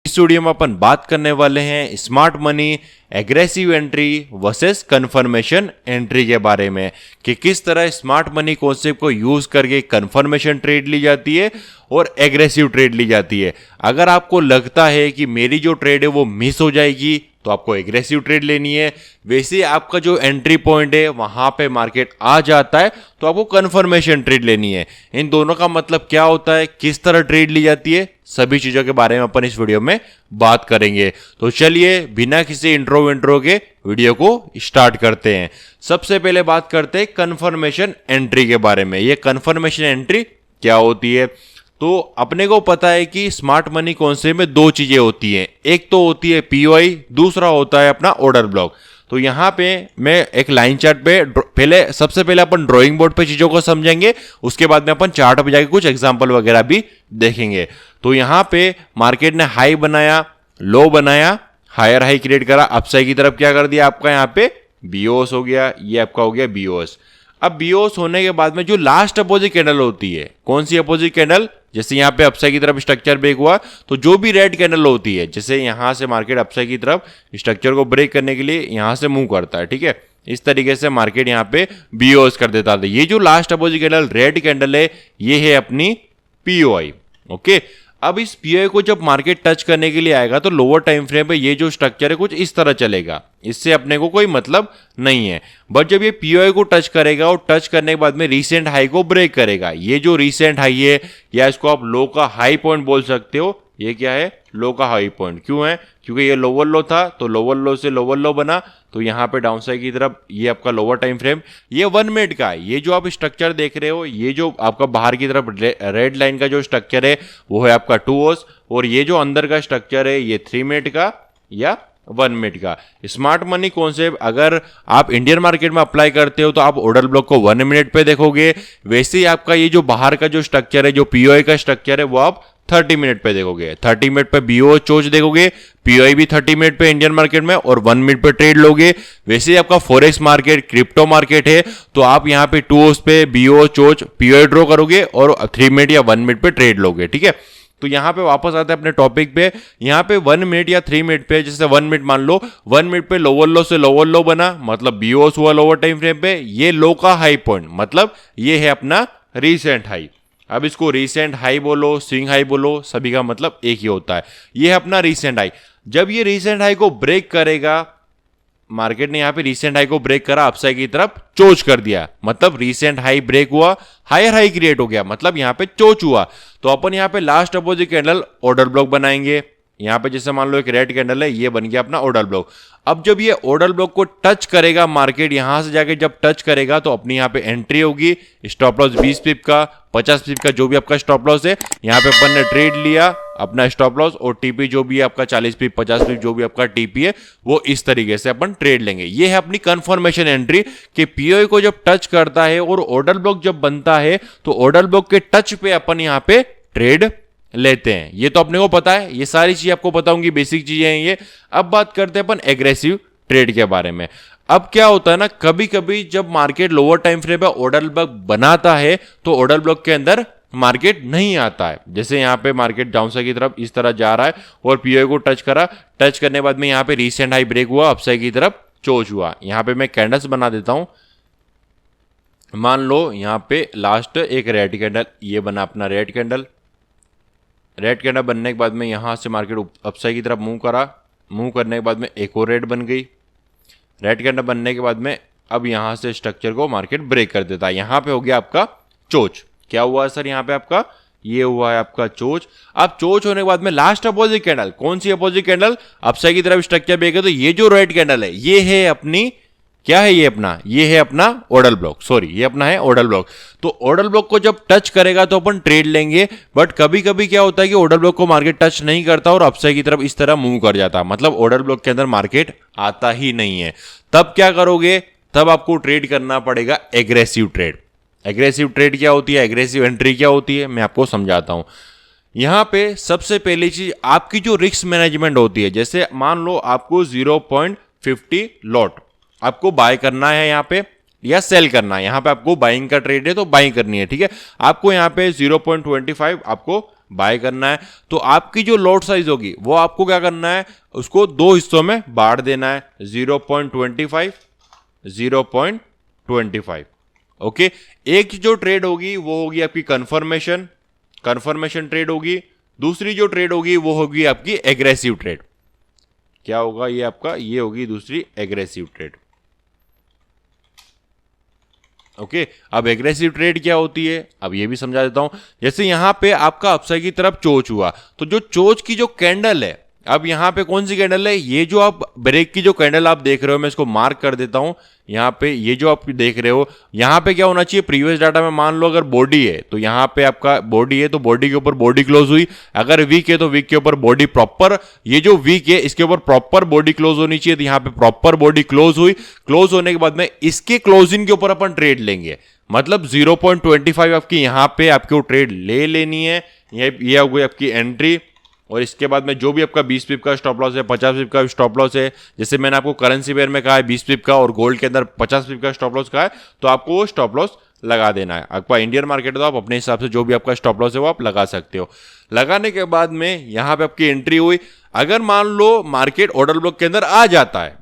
इस वीडियो में अपन बात करने वाले हैं smart money aggressive entry versus confirmation entry के बारे में कि किस तरह स्मार्ट मनी कॉन्सेप्ट को यूज करके कंफर्मेशन ट्रेड ली जाती है और एग्रेसिव ट्रेड ली जाती है। अगर आपको लगता है कि मेरी जो ट्रेड है वो मिस हो जाएगी तो आपको एग्रेसिव ट्रेड लेनी है। वैसे आपका जो एंट्री पॉइंट है वहां पे मार्केट आ जाता है तो आपको कंफर्मेशन ट्रेड लेनी है। इन दोनों का मतलब क्या होता है, किस तरह ट्रेड ली जाती है, सभी चीजों के बारे में अपन इस वीडियो में बात करेंगे। तो चलिए बिना किसी इंट्रो के वीडियो को स्टार्ट करते हैं। सबसे पहले बात करते हैं कंफर्मेशन एंट्री के बारे में। ये कंफर्मेशन एंट्री क्या होती है? तो अपने को पता है कि स्मार्ट मनी कॉन्सेप्ट में दो चीजें होती हैं, एक तो होती है पीओआई, दूसरा होता है अपना ऑर्डर ब्लॉक। तो यहां पे मैं एक लाइन चार्ट पे सबसे पहले अपन ड्राइंग बोर्ड पे चीजों को समझेंगे, उसके बाद में अपन चार्ट पे जाके कुछ एग्जांपल वगैरह भी देखेंगे। तो यहां पे मार्केट ने हाई बनाया, लो बनाया, हायर हाई क्रिएट करा, अपसाइड की तरफ क्या कर दिया आपका यहाँ पे बीओएस हो गया, ये आपका हो गया बीओएस। अब बीओएस होने के बाद में जो लास्ट अपोजिट कैंडल होती है, कौन सी अपोजिट कैंडल? जैसे यहाँ पे अपसाइड की तरफ स्ट्रक्चर ब्रेक हुआ तो जो भी रेड कैंडल होती है, जैसे यहां से मार्केट अपसाइड की तरफ स्ट्रक्चर को ब्रेक करने के लिए यहां से मूव करता है, ठीक है, इस तरीके से मार्केट यहाँ पे बीओएस कर देता था। ये जो last opposite candle red candle है ये है अपनी पीओआई। ओके, अब इस पीओआई को जब मार्केट टच करने के लिए आएगा तो लोअर टाइम फ्रेम पे ये जो स्ट्रक्चर है कुछ इस तरह चलेगा, इससे अपने को कोई मतलब नहीं है। बट जब ये पीओआई को टच करेगा और टच करने के बाद में रीसेंट हाई को ब्रेक करेगा, ये जो रीसेंट हाई है या इसको आप लो का हाई पॉइंट बोल सकते हो, ये क्या है? लो का हाई पॉइंट। क्यों है? क्योंकि ये लोअर लो था तो लोअर लो से लोअर लो बना, तो यहाँ पे डाउन साइड की तरफ ये आपका लोअर टाइम फ्रेम, ये 1 मिनट का है। ये जो आप स्ट्रक्चर देख रहे हो, ये जो आपका बाहर की तरफ रेड लाइन का जो स्ट्रक्चर है वो है आपका 2 आवर्स, और ये जो अंदर का स्ट्रक्चर है ये 3 मिनट का या 1 मिनट का। स्मार्ट मनी कॉन्सेप्ट अगर आप इंडियन मार्केट में अप्लाई करते हो तो आप ऑर्डर ब्लॉक को 1 मिनट पे देखोगे। वैसे ही आपका ये जो बाहर का जो स्ट्रक्चर है, जो पीओआई का स्ट्रक्चर है, वो आप 30 मिनट पे देखोगे। 30 मिनट पे बीओ चोच देखोगे, पीओआई भी 30 मिनट पे इंडियन मार्केट में, और 1 मिनट पे ट्रेड लोगे। वैसे ही आपका फॉरेक्स मार्केट, क्रिप्टो मार्केट है तो आप यहाँ पे 2 आवर्स पे बीओ चोच पीओआई ड्रॉ करोगे और 3 मिनट या 1 मिनट पे ट्रेड लोगे, ठीक है। तो यहाँ पे वापस आते हैं अपने टॉपिक पे। यहाँ पे 1 मिनट या 3 मिनट पे, जैसे 1 मिनट मान लो, 1 मिनट पे लोअर लो से लोअर लो बना, मतलब बीओएस हुआ लोअर टाइम फ्रेम पे, ये लो का हाई पॉइंट, मतलब ये है अपना रीसेंट हाई। अब इसको रीसेंट हाई बोलो, स्विंग हाई बोलो, सभी का मतलब एक ही होता है। ये है अपना रीसेंट हाई। जब ये रीसेंट हाई को ब्रेक करेगा, मार्केट ने यहां पे रीसेंट हाई को ब्रेक करा, अपसाइड की तरफ चोच कर दिया, मतलब रीसेंट हाई ब्रेक हुआ, हायर हाई क्रिएट हो गया, मतलब यहां पे चोच हुआ। तो अपन यहां पे last opposite candle order block बनाएंगे। यहां पे जैसे मान लो एक रेड कैंडल है, ये बन गया अपना ऑर्डर ब्लॉक। अब जब ये ऑर्डर ब्लॉक को टच करेगा मार्केट, यहां से जाके जब टच करेगा तो अपनी यहां पे एंट्री होगी। स्टॉप लॉस 20 पिप का, 50 पिप का, जो भी आपका स्टॉप लॉस है, यहां पे अपन ने ट्रेड लिया अपना स्टॉप लॉस, और टीपी जो भी है आपका 40 पिप, 50 पिप, जो भी आपका टीपी है, वो इस तरीके से अपन ट्रेड लेंगे। ये है अपनी कंफर्मेशन एंट्री कि पीओआई को जब टच करता है और ऑर्डर ब्लॉक जब बनता है तो ऑर्डर ब्लॉक के टच पे अपन यहां पे ट्रेड लेते हैं। ये तो अपने को पता है, ये सारी चीजें आपको पता होंगी, बेसिक चीजें हैं ये। अब बात करते हैं अपन एग्रेसिव ट्रेड के बारे में। अब क्या होता है ना, कभी कभी जब मार्केट लोअर टाइम फ्रेम पे ऑर्डर ब्लॉक बनाता है तो ऑर्डर ब्लॉक के अंदर मार्केट नहीं आता है। जैसे यहाँ पे मार्केट डाउन साइड की तरफ इस तरह जा रहा है और पीओआई को टच करा, टच करने के बाद में यहाँ पे रीसेंट हाई ब्रेक हुआ, अपसाइड की तरफ चोच हुआ। यहाँ पे मैं कैंडल्स बना देता हूं। मान लो यहाँ पे लास्ट एक रेड कैंडल, ये बना अपना रेड कैंडल। रेड कैंडल बनने के बाद में यहां से मार्केट अपसाइड की तरफ मूव करा, मूव करने के बाद में एक और रेड बन गई। रेड कैंडल बनने के बाद में अब यहां से स्ट्रक्चर को मार्केट ब्रेक कर देता है। यहां पे हो गया आपका चोच। क्या हुआ सर यहाँ पे आपका? ये हुआ है आपका चोच। अब चोच होने के बाद में लास्ट अपोजिट कैंडल, कौन सी अपोजिट कैंडल? अपसाइड की तरफ स्ट्रक्चर ब्रेक है, तो ये जो रेड कैंडल है ये है अपनी, क्या है ये अपना? ये है अपना ऑर्डर ब्लॉक, सॉरी ये अपना है ऑर्डर ब्लॉक। तो ऑर्डर ब्लॉक को जब टच करेगा तो अपन ट्रेड लेंगे। बट कभी कभी क्या होता है कि ऑर्डर ब्लॉक को मार्केट टच नहीं करता और अपसाइड की तरफ इस तरह मूव कर जाता, मतलब ऑर्डर ब्लॉक के अंदर मार्केट आता ही नहीं है। तब क्या करोगे? तब आपको ट्रेड करना पड़ेगा एग्रेसिव ट्रेड। एग्रेसिव ट्रेड क्या होती है, एग्रेसिव एंट्री क्या होती है, मैं आपको समझाता हूं। यहां पे सबसे पहली चीज आपकी जो रिस्क मैनेजमेंट होती है, जैसे मान लो आपको 0.50 लॉट आपको बाय करना है यहाँ पे या सेल करना है। यहाँ पे आपको बाइंग का ट्रेड है तो बाइंग करनी है, ठीक है। आपको यहाँ पे 0.25 आपको बाय करना है, तो आपकी जो लॉट साइज होगी वो आपको क्या करना है, उसको दो हिस्सों में बांट देना है, 0.25 0.25। ओके, एक जो ट्रेड होगी वो होगी आपकी कंफर्मेशन ट्रेड होगी, दूसरी जो ट्रेड होगी वो होगी आपकी एग्रेसिव ट्रेड। क्या होगा ये आपका, ये होगी दूसरी एग्रेसिव ट्रेड। ओके, अब एग्रेसिव ट्रेड क्या होती है, अब ये भी समझा देता हूं। जैसे यहां पे आपका अपसाइड की तरफ चोच हुआ, तो जो चोच की जो कैंडल है, अब यहां पे कौन सी कैंडल है, ये जो आप ब्रेक की जो कैंडल आप देख रहे हो, मैं इसको मार्क कर देता हूं यहां पे। ये जो आप देख रहे हो यहां पे क्या होना चाहिए, प्रीवियस डाटा में मान लो अगर बॉडी है तो यहां पे आपका बॉडी है, तो बॉडी के ऊपर बॉडी क्लोज हुई। अगर वीक है तो वीक के ऊपर बॉडी प्रॉपर, ये जो वीक है इसके ऊपर प्रॉपर बॉडी क्लोज होनी चाहिए, तो यहां पे प्रॉपर बॉडी क्लोज हुई। क्लोज होने के बाद में इसके क्लोजिंग के ऊपर अपन ट्रेड लेंगे, मतलब 0.25 आपकी यहां पे आपको ट्रेड ले लेनी है। ये हो गई आपकी एंट्री, और इसके बाद में जो भी आपका 20 पिप का स्टॉप लॉस है, 50 पिप का स्टॉप लॉस है, जैसे मैंने आपको करेंसी पेयर में कहा है 20 पिप का, और गोल्ड के अंदर 50 पिप का स्टॉप लॉस कहा है, तो आपको वो स्टॉप लॉस लगा देना है। आपका इंडियन मार्केट है तो आप अपने हिसाब से जो भी आपका स्टॉप लॉस है वो आप लगा सकते हो। लगाने के बाद में यहां पे आपकी एंट्री हुई। अगर मान लो मार्केट ऑर्डर ब्लॉक के अंदर आ जाता है,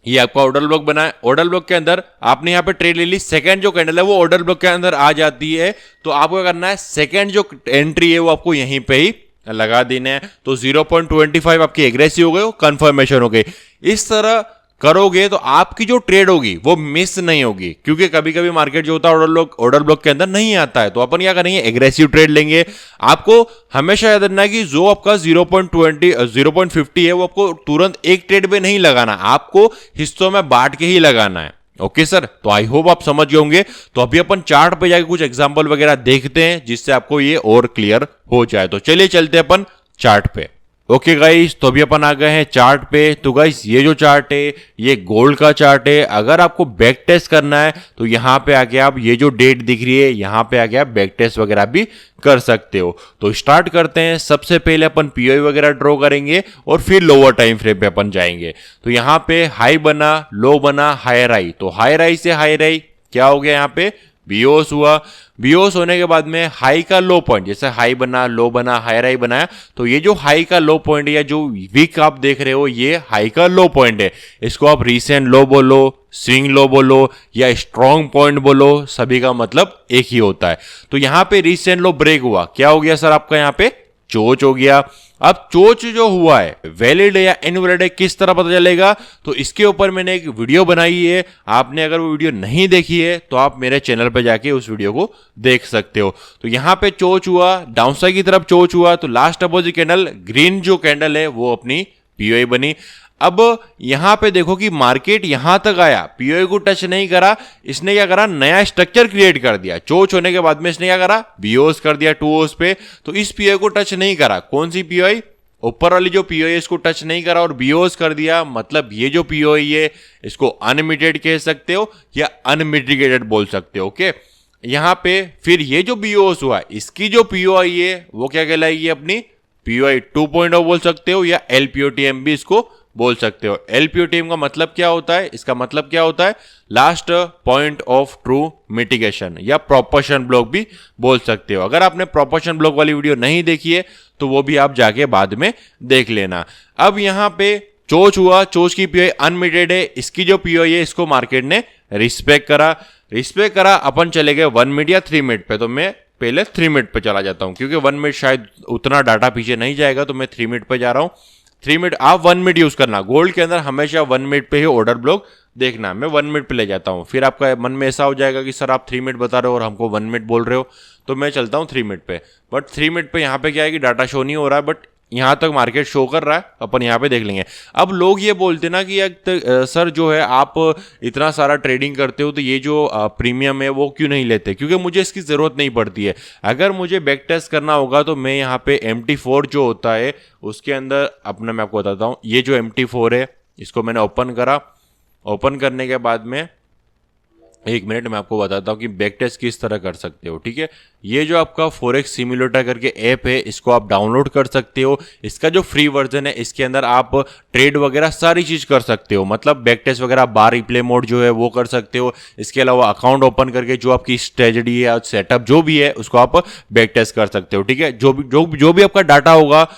ये आपका ऑर्डर ब्लॉक बना है, ऑर्डर ब्लॉक के अंदर आपने यहां पे ट्रेड ले ली, सेकंड जो कैंडल है वो ऑर्डर ब्लॉक के अंदर आ जाती है, तो आपको करना है सेकंड जो एंट्री है वो आपको यहीं पे ही लगा देना है। तो 0.25 आपकी एग्रेसिव हो गई, कंफर्मेशन हो गई। इस तरह करोगे तो आपकी जो ट्रेड होगी वो मिस नहीं होगी, क्योंकि कभी कभी मार्केट जो होता है ऑर्डर ब्लॉक के अंदर नहीं आता है, तो अपन क्या करेंगे, एग्रेसिव ट्रेड लेंगे। आपको हमेशा याद रखना है कि जो आपका 0.50 है वो आपको तुरंत एक ट्रेड पे नहीं लगाना, आपको हिस्सों में बांट के ही लगाना है। ओके सर, तो आई होप आप समझ गए होंगे। तो अभी अपन चार्ट पे जाके कुछ एग्जांपल वगैरह देखते हैं जिससे आपको ये और क्लियर हो जाए। तो चलिए चलते हैं अपन चार्ट पे। ओके गाइस, तो अभी अपन आ गए हैं चार्ट पे। तो गाइस ये जो चार्ट है ये गोल्ड का चार्ट है। अगर आपको बैक टेस्ट करना है तो यहाँ पे आके आप ये जो डेट दिख रही है यहाँ पे आके आप बैक टेस्ट वगैरह भी कर सकते हो। तो स्टार्ट करते हैं। सबसे पहले अपन पीओई वगैरह ड्रॉ करेंगे और फिर लोअर टाइम फ्रेम पे अपन जाएंगे। तो यहाँ पे हाई बना, लो बना, हायर हाई, तो हायर हाई से हायर हाई क्या हो गया, यहाँ पे बीओस हुआ। बीओस होने के बाद में हाई का लो पॉइंट, जैसे हाई बना, लो बना, हायर हाई बनाया, तो ये जो हाई का लो पॉइंट है या जो वीक आप देख रहे हो ये हाई का लो पॉइंट है। इसको आप रीसेंट लो बोलो, स्विंग लो बोलो या स्ट्रॉन्ग पॉइंट बोलो, सभी का मतलब एक ही होता है। तो यहां पे रीसेंट लो ब्रेक हुआ, क्या हो गया सर आपका, यहाँ पे चोच हो गया। अब चोच जो हुआ है वैलिड है या इनवैलिड है किस तरह पता चलेगा, तो इसके ऊपर मैंने एक वीडियो बनाई है। आपने अगर वो वीडियो नहीं देखी है तो आप मेरे चैनल पे जाके उस वीडियो को देख सकते हो। तो यहां पे चोच हुआ, डाउनसाइड की तरफ चोच हुआ, तो लास्ट अपोजिट कैंडल ग्रीन जो कैंडल है वो अपनी पीओई बनी। अब यहां पे देखो कि मार्केट यहां तक आया, पीओई को टच नहीं करा, इसने क्या करा, नया स्ट्रक्चर क्रिएट कर दिया। चोच होने के बाद में इसने क्या करा, बीओस कर दिया 2 ओस पे। तो इस पीओई को टच नहीं करा, कौन सी पीओई, ऊपर वाली जो पीओई है इसको टच नहीं करा और बीओस कर दिया, मतलब ये जो पीओई है इसको अनमिटेड कह सकते हो या अनमिटिगेटेड बोल सकते हो। ओके, यहां पे फिर ये जो बीओस हुआ इसकी जो पीओई है वो क्या कहलाएगी, अपनी पीओई 2.0 बोल सकते हो या एलपीओटीएम भी इसको बोल सकते हो। एलपीओटीएम का मतलब क्या होता है, इसका मतलब क्या होता है, last point of true mitigation या प्रोपोर्शन ब्लॉक भी बोल सकते हो। अगर आपने प्रोपोर्शन ब्लॉक वाली वीडियो नहीं देखी है तो वो भी आप जाके बाद में देख लेना। अब यहां पे चोच हुआ, चोच की पीओई अनमिटेड है, इसकी जो पीओई है इसको मार्केट ने रिस्पेक्ट करा। अपन चले गए 1 मिनट या 3 मिनट पे, तो मैं पहले 3 मिनट पे चला जाता हूं क्योंकि 1 मिनट शायद उतना डाटा पीछे नहीं जाएगा, तो मैं 3 मिनट पे जा रहा हूं। 3 मिनट, आप 1 मिनट यूज करना, गोल्ड के अंदर हमेशा 1 मिनट पे ही ऑर्डर ब्लॉक देखना। मैं 1 मिनट पे ले जाता हूं, फिर आपका मन में ऐसा हो जाएगा कि सर आप 3 मिनट बता रहे हो और हमको 1 मिनट बोल रहे हो, तो मैं चलता हूं 3 मिनट पे। बट 3 मिनट पे यहाँ पे क्या है कि डाटा शो नहीं हो रहा है, बट यहां तक मार्केट शो कर रहा है, अपन यहां पे देख लेंगे। अब लोग ये बोलते ना कि सर जो है आप इतना सारा ट्रेडिंग करते हो तो ये जो प्रीमियम है वो क्यों नहीं लेते, क्योंकि मुझे इसकी जरूरत नहीं पड़ती है। अगर मुझे बैक टेस्ट करना होगा तो मैं यहाँ पे MT4 जो होता है उसके अंदर अपना, मैं आपको बताता हूँ, ये जो MT4 है इसको मैंने ओपन करा। ओपन करने के बाद में एक मिनट मैं आपको बताता हूँ कि बैक टेस्ट किस तरह कर सकते हो। ठीक है, ये जो आपका फॉरेक्स सिम्युलेटर करके ऐप है, इसको आप डाउनलोड कर सकते हो। इसका जो फ्री वर्जन है, इसके अंदर आप ट्रेड वगैरह सारी चीज़ कर सकते हो, मतलब बैक टेस्ट वगैरह, बार रिप्ले मोड जो है वो कर सकते हो। इसके अलावा अकाउंट ओपन करके जो आपकी स्ट्रेटजी है, सेटअप जो भी है, उसको आप बैक टेस्ट कर सकते हो। ठीक है, जो भी आपका डाटा होगा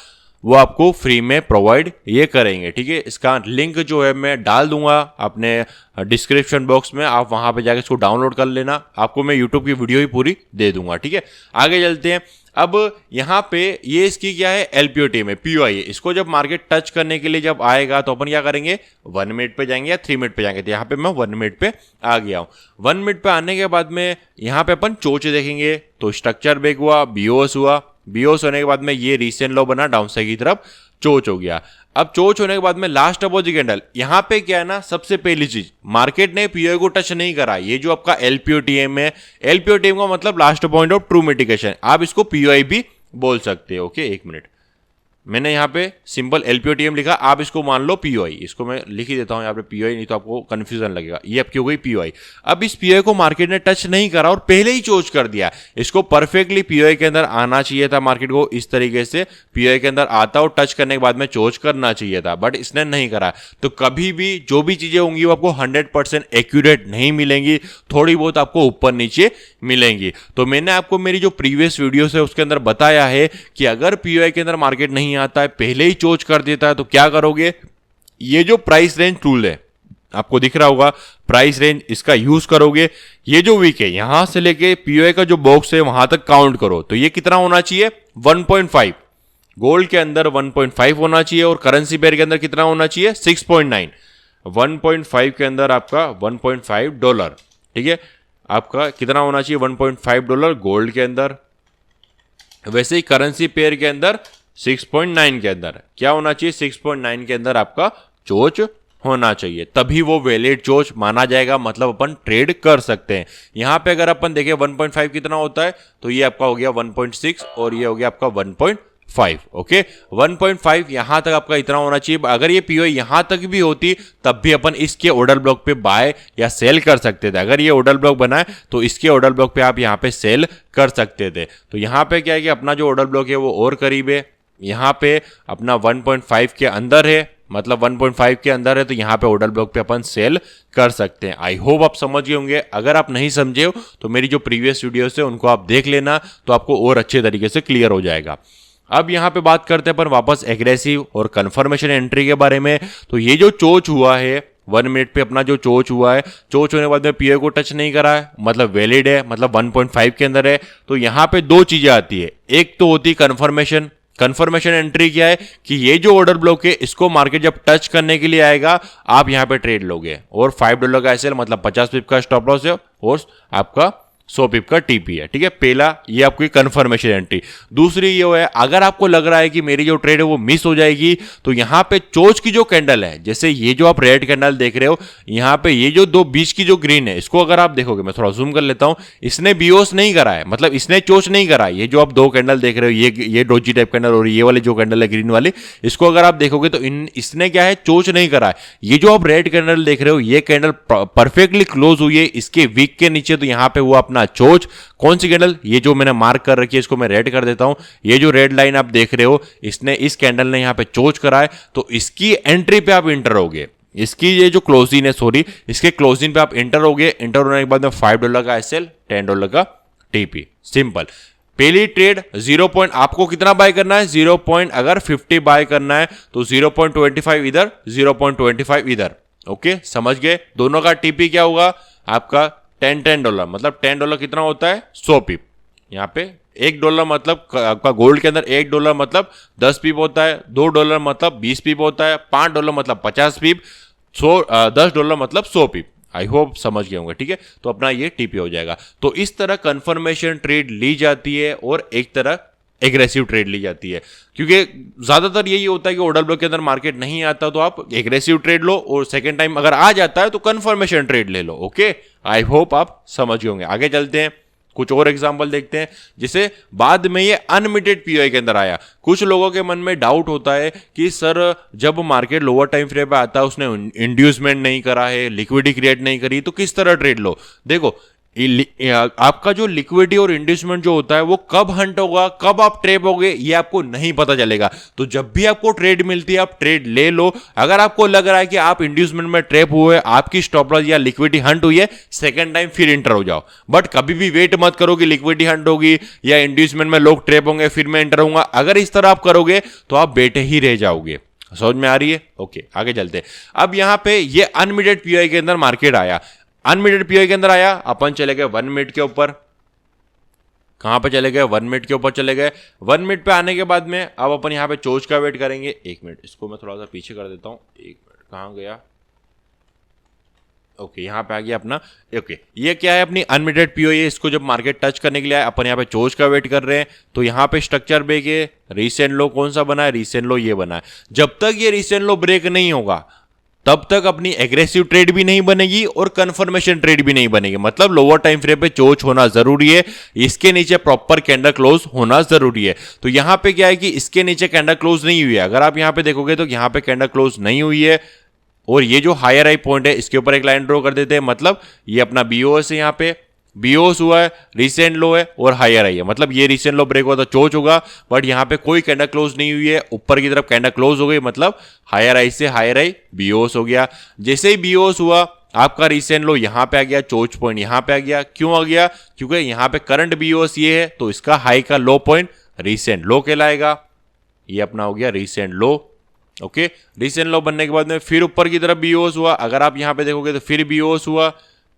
वो आपको फ्री में प्रोवाइड ये करेंगे। ठीक है, इसका लिंक जो है मैं डाल दूंगा अपने डिस्क्रिप्शन बॉक्स में, आप वहां पे जाके इसको डाउनलोड कर लेना। आपको मैं यूट्यूब की वीडियो ही पूरी दे दूंगा। ठीक है, आगे चलते हैं। अब यहाँ पे ये इसकी क्या है, एलपीओटी में पीओआई, इसको जब मार्केट टच करने के लिए जब आएगा तो अपन क्या करेंगे, 1 मिनट पे जाएंगे या 3 मिनट पे जाएंगे। तो यहाँ पे मैं 1 मिनट पे आ गया हूँ। 1 मिनट पे आने के बाद में यहाँ पे अपन चोच देखेंगे, तो स्ट्रक्चर ब्रेक हुआ, बीओएस हुआ, बीओएस होने के बाद में ये रीसेंट लो बना, डाउन साइड की तरफ चोच हो गया। अब चोच होने के बाद में लास्ट अपोजिट कैंडल, यहां पे क्या है ना, सबसे पहली चीज, मार्केट ने पीओआई को टच नहीं करा। ये जो आपका एलपीओटीएम है, एलपीओटीएम का मतलब last point of true mitigation, आप इसको पीओआई भी बोल सकते हो। ओके, एक मिनट, मैंने यहाँ पे सिंपल एलपीओटीएम लिखा, आप इसको मान लो पीओआई, इसको मैं लिख ही देता हूँ यहाँ पे पीओआई, नहीं तो आपको कंफ्यूजन लगेगा। ये आपकी हो गई पीओआई। अब इस पीओआई को मार्केट ने टच नहीं करा और पहले ही चोज कर दिया। इसको परफेक्टली पीओआई के अंदर आना चाहिए था, मार्केट को इस तरीके से पीओआई के अंदर आता और टच करने के बाद में चोज करना चाहिए था, बट इसने नहीं करा। तो कभी भी जो भी चीजें होंगी वो आपको 100% एक्यूरेट नहीं मिलेंगी, थोड़ी बहुत आपको ऊपर नीचे मिलेंगी। तो मैंने आपको मेरी जो प्रीवियस वीडियोस है उसके अंदर बताया है कि अगर पीओआई के अंदर मार्केट नहीं आता है, पहले ही चोज कर देता है, तो क्या करोगे, ये जो प्राइस रेंज टूल है आपको दिख रहा होगा, प्राइस रेंज, इसका यूज करोगे। ये जो वीक है, यहां से लेके पीओआई का जो बॉक्स है वहां तक काउंट करो, तो ये कितना होना चाहिए, 1.5। गोल्ड के अंदर 1.5 होना चाहिए और करेंसी पेयर के अंदर कितना होना चाहिए, 6.9। 1.5 के अंदर आपका $1.5। ठीक है, आपका कितना होना चाहिए, $1.5 गोल्ड के अंदर। वैसे ही करेंसी पेयर के अंदर 6.9 के अंदर क्या होना चाहिए, 6.9 के अंदर आपका चोच होना चाहिए, तभी वो वैलिड चोच माना जाएगा, मतलब अपन ट्रेड कर सकते हैं। यहां पे अगर अपन देखें 1.5 कितना होता है, तो ये आपका हो गया 1.6 और ये हो गया आपका 1.5। ओके, 1.5 यहां तक आपका इतना होना चाहिए। अगर ये पीओआई यहां तक भी होती तब भी अपन इसके ऑर्डर ब्लॉक पे बाय या सेल कर सकते थे। अगर ये ऑर्डर ब्लॉक बना है तो इसके ऑर्डर ब्लॉक पे आप यहां पे सेल कर सकते थे। तो यहां पे क्या है कि अपना जो ऑर्डर ब्लॉक है वो और करीब है, यहां पे अपना 1.5 के अंदर है, मतलब 1.5 के अंदर है, तो यहां पे ऑर्डर ब्लॉक पे अपन सेल कर सकते हैं। आई होप आप समझ गए होंगे। अगर आप नहीं समझे हो तो मेरी जो प्रीवियस वीडियोस है उनको आप देख लेना, तो आपको और अच्छे तरीके से क्लियर हो जाएगा। अब यहां पे बात करते हैं अपन वापस एग्रेसिव और कंफर्मेशन एंट्री के बारे में। तो ये जो चोच हुआ है 1 मिनट पे, अपना जो चोच हुआ है, चोच होने के बाद में पीओआई को टच नहीं करा है, मतलब वैलिड है, मतलब 1.5 के अंदर है। तो यहां पे दो चीजें आती है, एक तो होती कंफर्मेशन। कंफर्मेशन एंट्री क्या है कि ये जो ऑर्डर ब्लॉक है इसको मार्केट जब टच करने के लिए आएगा आप यहां पे ट्रेड लोगे, और $5 का एसएल, मतलब 50 पिप का स्टॉप लॉस है, और आपका 100 पिप का टीपी है। ठीक है, पहला ये आपकी कंफर्मेशन एंट्री। दूसरी ये है, अगर आपको लग रहा है कि मेरी जो ट्रेड है वो मिस हो जाएगी, तो यहां पे चोच की जो कैंडल है, जैसे ये जो आप रेड कैंडल देख रहे हो, यहां पे ये जो दो बीच की जो ग्रीन है, इसको अगर आप देखोगे, मैं थोड़ा जूम कर लेता हूं, इसने बीओस नहीं करा है, मतलब इसने चोच नहीं करा। ये जो आप दो कैंडल देख रहे हो, ये डोजी टाइप कैंडल और ये वाले जो कैंडल है ग्रीन वाली, इसको अगर आप देखोगे तो इसने क्या है, चोच नहीं करा है। ये जो आप रेड कैंडल देख रहे हो, ये कैंडल परफेक्टली क्लोज हुई है इसके वीक के नीचे, तो यहां पे वो अपना चोच, कौन सी कैंडल, ये जो मैंने मार्क कर रखी है, इसको मैं रेड कर देता हूं। ये जो रेड लाइन आप देख रहे हो, इसने, इस कैंडल ने यहां पे चोच करा है, तो इसकी एंट्री पे आप इंटर होगे। इसकी ये जो क्लोजिंग है, सॉरी, इसके क्लोजिंग पे आप इंटर होगे। इंटर होने के बाद में $5 का एसएल, $10 का टीपी, सिंपल। पहली ट्रेड 0 पॉइंट, आपको कितना बाय करना है, 0 पॉइंट, अगर 50 बाय करना है तो 0.25 इधर, 0.25 इधर। ओके, समझ गए। दोनों का टीपी क्या होगा आपका, $10, मतलब $10 कितना होता है, 100 पिप। यहाँ पे $1 मतलब आपका गोल्ड के अंदर $1 मतलब 10 पिप होता है, $2 मतलब 20 पिप होता है, $5 मतलब 50 पिप, $10 मतलब 100 पिप। आई होप समझ गए होंगे। ठीक है, तो अपना ये टीपी हो जाएगा। तो इस तरह कंफर्मेशन ट्रेड ली जाती है और एक तरह एग्रेसिव ट्रेड ली जाती है, क्योंकि ज्यादातर यही होता है कि ऑर्डर ब्लॉक के अंदर मार्केट नहीं आता तो आप एग्रेसिव ट्रेड लो, और सेकंड टाइम अगर आ जाता है तो कंफर्मेशन ट्रेड ले लो। ओके, आई होप आप समझ गए होंगे। आगे चलते हैं, कुछ और एग्जांपल देखते हैं, जिसे बाद में ये अनलिमिटेड पीओआई के अंदर आया। कुछ लोगों के मन में डाउट होता है कि सर जब मार्केट लोअर टाइम फ्रेम पे आता है उसने इंड्यूसमेंट नहीं करा है, लिक्विडिटी क्रिएट नहीं करी, तो किस तरह ट्रेड लो। देखो आपका जो लिक्विडिटी और इंड्यूसमेंट जो होता है वो कब हंट होगा, कब आप ट्रेप होगे, ये आपको नहीं पता चलेगा। तो जब भी आपको ट्रेड मिलती है आप ट्रेड ले लो। अगर आपको लग रहा है कि आप इंड्यूसमेंट में ट्रेप हुए, आपकी स्टॉप लॉस या लिक्विडिटी हंट हुई है, सेकंड टाइम फिर इंटर हो जाओ। बट कभी भी वेट मत करो कि लिक्विडिटी हंट होगी या इंड्यूसमेंट में लोग ट्रेप होंगे फिर मैं इंटर होऊंगा। अगर इस तरह आप करोगे तो आप बैठे ही रह जाओगे। समझ में आ रही है? ओके, आगे चलते। अब यहां पे ये अनलिमिटेड पीओआई के अंदर मार्केट आया, अनलिमिटेड पीओआई के अंदर आया, अपन चले गए 1 मिनट के ऊपर। कहां पे चले गए? 1 मिनट के ऊपर चले गए। 1 मिनट पे आने के बाद में अब अपन यहां पे चोच का वेट करेंगे। 1 मिनट, इसको मैं थोड़ा सा पीछे कर देता हूं। 1 मिनट, कहां गया? ओके, यहां पे आ गया अपना। ओके, ये क्या है? अपनी अनलिमिटेड पीओआई। इसको जब मार्केट टच करने के लिए आए, अपन यहां पे चोच का वेट कर रहे हैं। तो यहां पे स्ट्रक्चर ब्रेक है, रीसेंट लो कौन सा बना है? रीसेंट लो ये बना है। जब तक ये रीसेंट लो ब्रेक नहीं होगा तब तक अपनी एग्रेसिव ट्रेड भी नहीं बनेगी और कंफर्मेशन ट्रेड भी नहीं बनेगी। मतलब लोअर टाइम फ्रेम पे चोच होना जरूरी है, इसके नीचे प्रॉपर कैंडल क्लोज होना जरूरी है। तो यहां पे क्या है कि इसके नीचे कैंडल क्लोज नहीं हुई है। अगर आप यहां पे देखोगे तो यहां पे कैंडल क्लोज नहीं हुई है और ये जो हायर हाई पॉइंट है इसके ऊपर एक लाइन ड्रॉ कर देते हैं। मतलब ये अपना बीओएस है, यहाँ पे बीओस हुआ है, रिसेंट लो है और हायर आई है। मतलब ये रिसेंट लो ब्रेक हुआ तो चोच होगा, बट यहां पे कोई कैंडल क्लोज नहीं हुई है, ऊपर की तरफ कैंडल क्लोज हो गई, मतलब हायर आई से हायर आई बीओस हो गया। जैसे ही बीओस हुआ आपका रिसेंट लो यहां पे आ गया, चोच पॉइंट यहां पे आ गया। क्यों आ गया? क्योंकि यहां पे करंट बीओस ये है, तो इसका हाई का लो पॉइंट रिसेंट लो कहलाएगा। ये अपना हो गया रिसेंट लो। ओके, रिसेंट लो बनने के बाद में फिर ऊपर की तरफ बीओस हुआ। अगर आप यहां पे देखोगे तो फिर बीओस हुआ,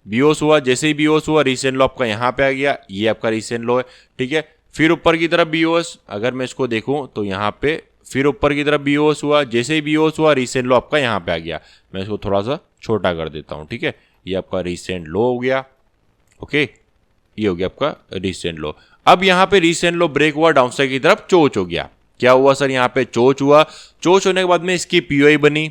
बीओस हुआ, जैसे ही बीओस हुआ रिसेंट लो आपका यहां पे आ गया, ये आपका रिसेंट लो है। ठीक है, फिर ऊपर की तरफ बीओस, अगर मैं इसको देखूं तो यहां पे फिर ऊपर की तरफ बीओस हुआ, जैसे ही बीओस हुआ रिसेंट लो आपका यहां पे आ गया। मैं इसको थोड़ा सा छोटा कर देता हूं। ठीक है, ये आपका रिसेंट लो हो गया। ओके, ये हो गया आपका रिसेंट लो। अब यहां पे रिसेंट लो ब्रेक हुआ, डाउन साइड की तरफ चोच हो गया। क्या हुआ सर? यहां पे चोच हुआ। चोच होने के बाद में इसकी पीओआई बनी।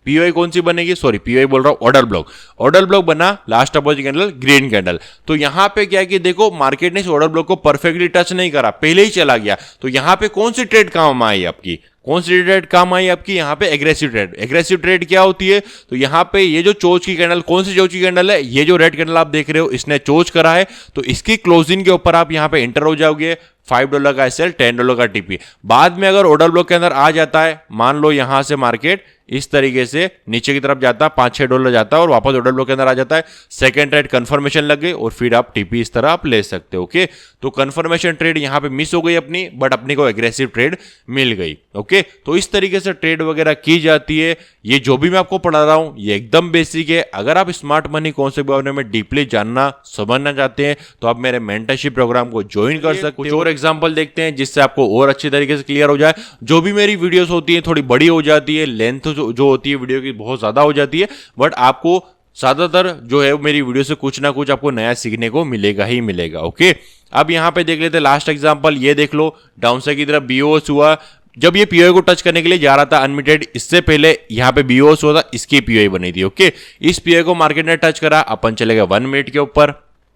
पीओआई कौन सी बनेगी? सॉरी, पीओआई बोल रहा हूं, ऑर्डर ब्लॉक। ऑर्डर ब्लॉक बना, last opposite candle green candle. तो यहां पे क्या है कि देखो मार्केट ने इस ऑर्डर ब्लॉक को परफेक्टली टच नहीं करा, पहले ही चला गया। तो यहां पे कौन सी ट्रेड काम आई आपकी? कौन सी ट्रेड काम आई आपकी? यहां पे एग्रेसिव ट्रेड। एग्रेसिव ट्रेड क्या होती है? तो यहां पे ये जो चोच की कैंडल, कौन सी चोच की कैंडल है? ये जो रेड कैंडल आप देख रहे हो, इसने चोच करा है, तो इसकी क्लोजिंग के ऊपर आप यहां पे एंटर हो जाओगे। $5 का एसएल, $10 का टीपी। बाद में अगर ऑर्डर ब्लॉक के अंदर आ जाता है, मान लो यहां से मार्केट इस तरीके से नीचे की तरफ जाता है, $5-6 जाता है और वापस ऑर्डर ब्लॉक के अंदर आ जाता है, सेकंड ट्रेड कंफर्मेशन लग गई और फिर आप टीपी इस तरह आप ले सकते हो। ओके, तो कंफर्मेशन ट्रेड यहां पे मिस हो गई अपनी, बट अपनी को एग्रेसिव ट्रेड मिल गई। ओके, तो इस तरीके से ट्रेड वगैरह की जाती है। ये जो भी मैं आपको पढ़ा रहा हूं ये एकदम बेसिक है। अगर आप स्मार्ट मनी कॉन्सेप्ट के बारे में डीपली जानना समझना चाहते हैं तो आप मेरे मेंटरशिप प्रोग्राम को ज्वाइन कर सकते हो। और एग्जांपल देखते हैं जिससे आपको और अच्छी तरीके से क्लियर हो जाए। जो भी मेरी वीडियोस होती हैं थोड़ी बड़ी हो जाती है, लेंथ जो होती है वीडियो की बहुत ज्यादा हो जाती है, बट आपको ज्यादातर जो है मेरी वीडियो से कुछ ना कुछ आपको नया सीखने को मिलेगा ही मिलेगा। ओके, अब यहां पे देख लेते हैं लास्ट एग्जांपल। ये देख लो, डाउन साइड की तरफ बीओएस हुआ। जब ये पीओआई को टच करने के लिए जा रहा था अनलिमिटेड, इससे पहले यहां पे बीओएस हुआ था, इसकी पीओआई बनी थी। ओके, इस पीओआई को मार्केट ने टच करा, अपन चले गए 1 मिनट के ऊपर।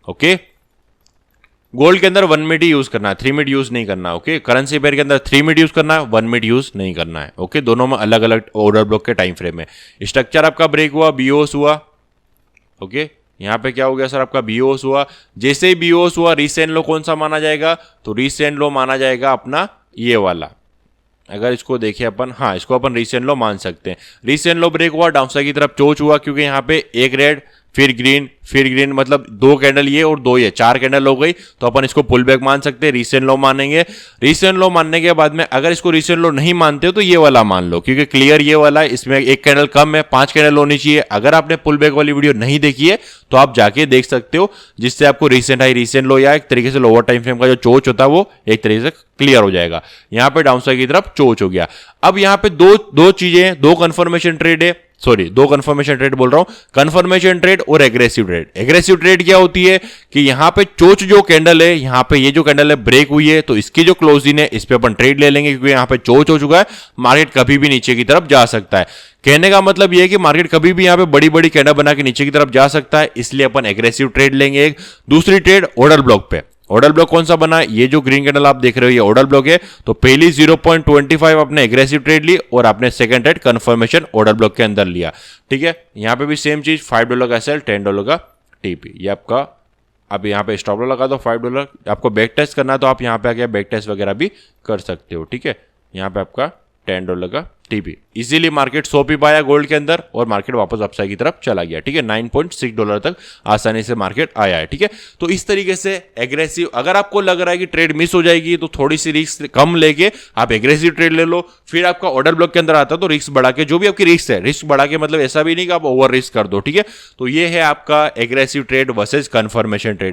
ओके, गोल्ड के अंदर 1 मिनट ही यूज करना है, 3 मिनट यूज नहीं करना। ओके, करेंसी पेयर के अंदर 3 मिनट यूज करना है, 1 मिनट यूज नहीं करना है। ओके, दोनों में अलग अलग ऑर्डर ब्लॉक के टाइम फ्रेम में। स्ट्रक्चर आपका ब्रेक हुआ, बीओएस हुआ। ओके, यहां पे क्या हो गया सर? आपका बीओएस हुआ। जैसे ही बीओएस हुआ रिसेंट लो कौन सा माना जाएगा? तो रिसेंट लो माना जाएगा अपना ये वाला। अगर इसको देखें अपन, हाँ इसको अपन रिसेंट लो मान सकते हैं। रिसेंट लो ब्रेक हुआ, डाउन साइड की तरफ चोच हुआ, क्योंकि यहाँ पे एक रेड फिर ग्रीन, मतलब 2 कैंडल ये और 2 ये, 4 कैंडल हो गई, तो अपन इसको पुल बैक मान सकते हैं, रिसेंट लो मानेंगे। रिसेंट लो मानने के बाद में अगर इसको रिसेंट लो नहीं मानते हो तो ये वाला मान लो, क्योंकि क्लियर ये वाला है, इसमें एक कैंडल कम है, 5 कैंडल होनी चाहिए। अगर आपने पुल बैक वाली वीडियो नहीं देखी है तो आप जाके देख सकते हो, जिससे आपको रिसेंट हाई रिसेंट लो या एक तरीके से लोअर टाइम फ्रेम का जो चोच होता है वो एक तरीके से क्लियर हो जाएगा। यहां पे डाउन साइड की तरफ चोच हो गया। अब यहां पे दो चीजें हैं, 2 कंफर्मेशन ट्रेड है। सॉरी, दो कंफर्मेशन ट्रेड बोल रहा हूं, कंफर्मेशन ट्रेड और एग्रेसिव ट्रेड। एग्रेसिव ट्रेड क्या होती है कि यहां पे चोच जो कैंडल है, यहां पे ये जो कैंडल है ब्रेक हुई है, तो इसकी जो क्लोजिंग है इस पे अपन ट्रेड ले लेंगे, क्योंकि यहां पे चोच हो चुका है, मार्केट कभी भी नीचे की तरफ जा सकता है। कहने का मतलब यह है कि मार्केट कभी भी यहां पे बड़ी बड़ी कैंडल बना के नीचे की तरफ जा सकता है, इसलिए अपन एग्रेसिव ट्रेड लेंगे। एक दूसरी ट्रेड ऑर्डर ब्लॉक पे। ऑर्डर ब्लॉक कौन सा बना है, ये जो ग्रीन कैंडल आप देख रहे हो ये ऑर्डर ब्लॉक है, तो पहली 0.25 आपने एग्रेसिव ट्रेड ली और आपने second trade confirmation order block के अंदर लिया। ठीक है, यहां पे भी सेम चीज, $5 का सेल, $10 का टीपी, ये आपका। अब यहाँ पे स्टॉप लॉस लगा दो $5। आपको बैक टेस्ट करना है तो आप यहाँ पे आके बैक टेस्ट वगैरह भी कर सकते हो। ठीक है, यहाँ पे आपका $10 का टीपी। इजीली मार्केट 100 पिप आया गोल्ड के अंदर और मार्केट वापस अपसाइड की तरफ चला गया। ठीक है, $9.6 तक आसानी से मार्केट आया है। ठीक है, तो इस तरीके से एग्रेसिव, अगर आपको लग रहा है कि ट्रेड मिस हो जाएगी तो थोड़ी सी रिस्क कम लेके आप एग्रेसिव ट्रेड ले लो। फिर आपका ऑर्डर ब्लॉक के अंदर आता है तो रिस्क बढ़ा के, जो भी आपकी रिस्क है, रिस्क बढ़ा के मतलब ऐसा भी नहीं कि आप ओवर रिस्क कर दो। ठीक है, तो ये है आपका aggressive trade versus confirmation trade.